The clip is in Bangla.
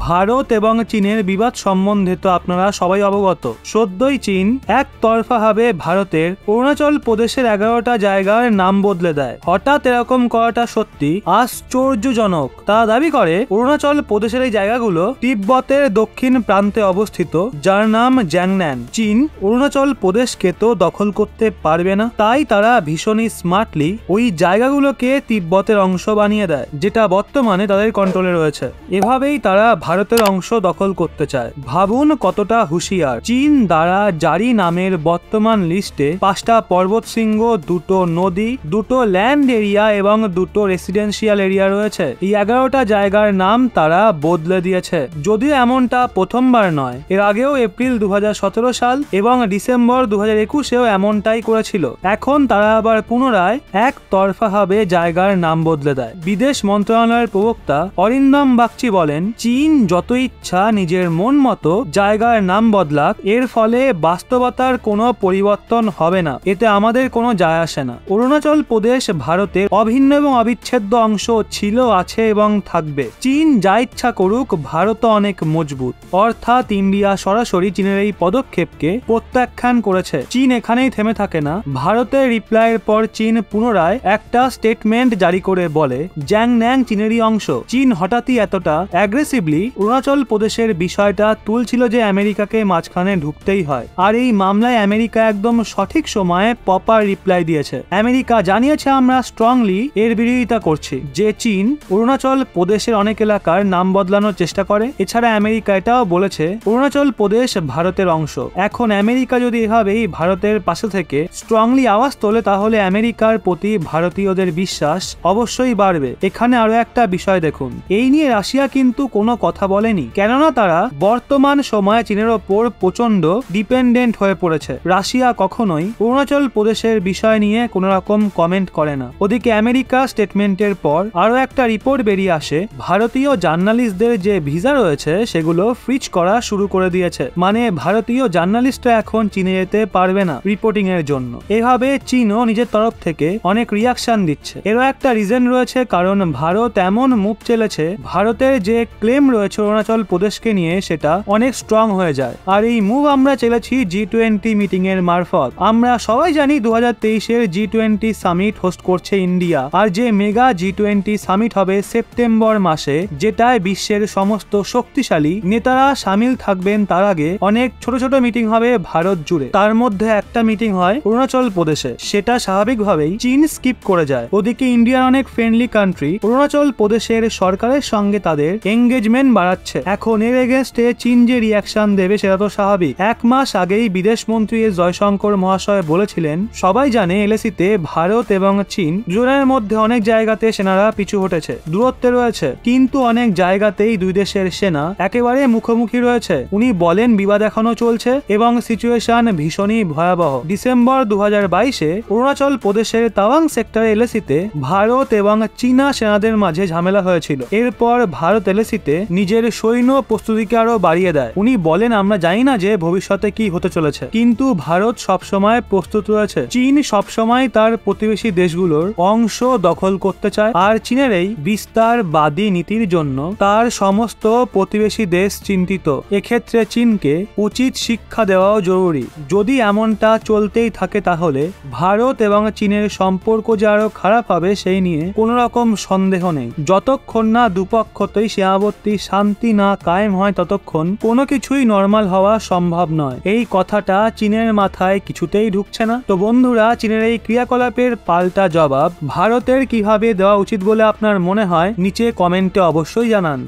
ভারত এবং চীনের বিবাদ সম্বন্ধে তো আপনারা সবাই অবগত। সদ্যই চীন একতরফাভাবে ভারতের অরুণাচল প্রদেশের 11টা জায়গার নাম বদলে দেয়। হঠাৎ এরকম করাটা সত্যি আশ্চর্যজনক। তারা দাবি করে অরুণাচল প্রদেশের এই জায়গাগুলো তিব্বতের দক্ষিণ প্রান্তে অবস্থিত, যার নাম জ্যাংন্যান। চীন অরুণাচল প্রদেশকে তো দখল করতে পারবে না, তাই তারা ভীষণই স্মার্টলি ওই জায়গাগুলোকে তিব্বতের অংশ বানিয়ে দেয়, যেটা বর্তমানে তাদের কন্ট্রোলে রয়েছে। এভাবেই তারা ভারতের অংশ দখল করতে চায়। ভাবুন কতটা হুঁশিয়ার। চীন দ্বারা জারি নামের বর্তমান লিস্টে 5টা পর্বত শৃঙ্গ, 2টো নদী, 2টো ল্যান্ড এরিয়া এবং 2টো রেসিডেন্সিয়াল এরিয়া রয়েছে। এই 11টা জায়গার নাম তারা বদলে দিয়েছে। যদিও এমনটা প্রথমবার নয়, এর আগেও এপ্রিল 2017 সাল এবং ডিসেম্বর 2021-এও এমনটাই করেছিল। এখন তারা আবার পুনরায় একতরফাভাবে জায়গার নাম বদলে দেয়। বিদেশ মন্ত্রণালয়ের প্রবক্তা অরিন্দম বাগচি বলেন, চীন যত ইচ্ছা নিজের মন মতো জায়গার নাম বদলাক, এর ফলে বাস্তবতার কোনো পরিবর্তন হবে না, এতে আমাদের কোনো যায় আসে না। অরুণাচল প্রদেশ ভারতের অভিন্ন এবং অবিচ্ছেদ্য অংশ ছিল, আছে এবং থাকবে। চীন যা ইচ্ছা করুক, ভারত অনেক মজবুত। অর্থাৎ ইন্ডিয়া সরাসরি চীনের এই পদক্ষেপকে প্রত্যাখ্যান করেছে। চীন এখানেই থেমে থাকে না। ভারতের রিপ্লাইয়ের পর চীন পুনরায় একটা স্টেটমেন্ট জারি করে বলে, জ্যাংন্যাং চীনেরই অংশ। চীন হঠাৎই এতটা অ্যাগ্রেসিভলি অরুণাচল প্রদেশের বিষয়টা তুলছিল যে আমেরিকাকে মাঝখানে ঢুকতেই হয়। আর এই মামলায় আমেরিকা একদম সঠিক সময়ে প্রপার রিপ্লাই দিয়েছে। আমেরিকা জানিয়েছে, আমরা স্ট্রংলি এর বিরোধিতা করছি যে চীন অরুণাচল প্রদেশের অনেক এলাকার নাম বদলানোর চেষ্টা করে। এছাড়া আমেরিকা এটাও বলেছে অরুণাচল প্রদেশ ভারতের অংশ। এখন আমেরিকা যদি এভাবেই ভারতের পাশে থেকে স্ট্রংলি আওয়াজ তোলে, তাহলে আমেরিকার প্রতি ভারতীয়দের বিশ্বাস অবশ্যই বাড়বে। এখানে আরো একটা বিষয় দেখুন, এই নিয়ে রাশিয়া কিন্তু কোনো কথা বলেনি, কেননা তারা বর্তমান সময়ে চীনের ওপর প্রচন্ড ডিপেন্ডেন্ট হয়ে পড়েছে। রাশিয়া কখনোই অরুণাচল প্রদেশের বিষয় নিয়ে কোনো রকম কমেন্ট করে না। ওদিকে আমেরিকা স্টেটমেন্টের পর আরো একটা রিপোর্ট বেরিয়ে আসে, ভারতীয় জার্নালিস্টদের যে ভিসা রয়েছে সেগুলো ফ্রিজ করা শুরু করে দিয়েছে। মানে ভারতীয় জার্নালিস্টরা এখন চীনে যেতে পারবে না রিপোর্টিং এর জন্য। এভাবে চীনও নিজের তরফ থেকে অনেক রিয়াকশন দিচ্ছে। এরও একটা রিজন রয়েছে, কারণ ভারত এমন মুভ চলেছে, ভারতের যে ক্লেম রয়েছে অরুণাচল প্রদেশকে নিয়ে সেটা অনেক স্ট্রং হয়ে যায়। আর এই মুভ আমরা চলেছি G20 মিটিং এর মারফত। আমরা সবাই জানি 2023-এর G20 সামিট হোস্ট করছে ইন্ডিয়া, আর যে মেগা G20 সামিট হবে সেপ্টেম্বর মাসে, যেটায় বিশ্বের সমস্ত শক্তিশালী নেতারা সামিল থাকবেন। তার আগে অনেক ছোট ছোট মিটিং হবে ভারত জুড়ে। তার মধ্যে একটা মিটিং হয় অরুণাচল প্রদেশে, সেটা স্বাভাবিকভাবেই চীন স্কিপ করে যায়। ওদিকে ইন্ডিয়ার অনেক ফ্রেন্ডলি কান্ট্রি অরুণাচল প্রদেশের সরকারের সঙ্গে তাদের এঙ্গেজমেন্ট বাড়াচ্ছে। এখন এর এগেনস্টে চীন যে রিয়াকশন দেবে সেটা তো স্বাভাবিক। 1 মাস আগেই বিদেশ মন্ত্রী জয়শঙ্কর মহাশয় বলেছিলেন, সবাই জানে এলএসিতে ভারত এবং চীন দুজনের মধ্যে অনেক জায়গাতে সেনারা পিছু হটেছে, দূরত্বে রয়েছে, কিন্তু অনেক জায়গাতেই দুই দেশের সেনা একেবারে মুখোমুখি রয়েছে। উনি বলেন বিবাদ এখনো চলছে এবং সিচুয়েশন ভীষণই ভয়াবহ। ডিসেম্বর 2022-এ অরুণাচল প্রদেশের তাওয়াং সেক্টরে এলএসিতে ভারত এবং চীনা সেনাদের মাঝে ঝামেলা হয়েছিল। এরপর ভারত এলএসিতে নিজের সৈন্য প্রস্তুতিকে আরো বাড়িয়ে দেয়। উনি বলেন, আমরা জানি না যে ভবিষ্যতে কি হতে চলেছে, কিন্তু ভারত সবসময় প্রস্তুত রয়েছে। চীন সবসময় তার প্রতিবেশী দেশগুলোর অংশ দখল করতে চায়, আর চীনের এই বিস্তারবাদী নীতির জন্য তার সমস্ত প্রতিবেশী দেশ চিন্তিত। এক্ষেত্রে চীনকে উচিত শিক্ষা দেওয়াও জরুরি। যদি এমনটা চলতেই থাকে তাহলে ভারত এবং চীনের সম্পর্ক যে আরো খারাপ হবে সেই নিয়ে কোনো রকম সন্দেহ নেই। যতক্ষণ না দুপক্ষতেই সীমাবর্তী শান্তি না কায়েম হয়, ততক্ষণ কোনো কিছুই নর্মাল হওয়া সম্ভব নয়। এই কথাটা চীনের মাথায় কিছুতেই ঢুকছে না। তো বন্ধুরা, চীনের এই ক্রিয়াকলাপের পাল্টা জবাব ভারতের কিভাবে দেওয়া উচিত বলে আপনার মনে হয় নিচে কমেন্টে অবশ্যই জানান।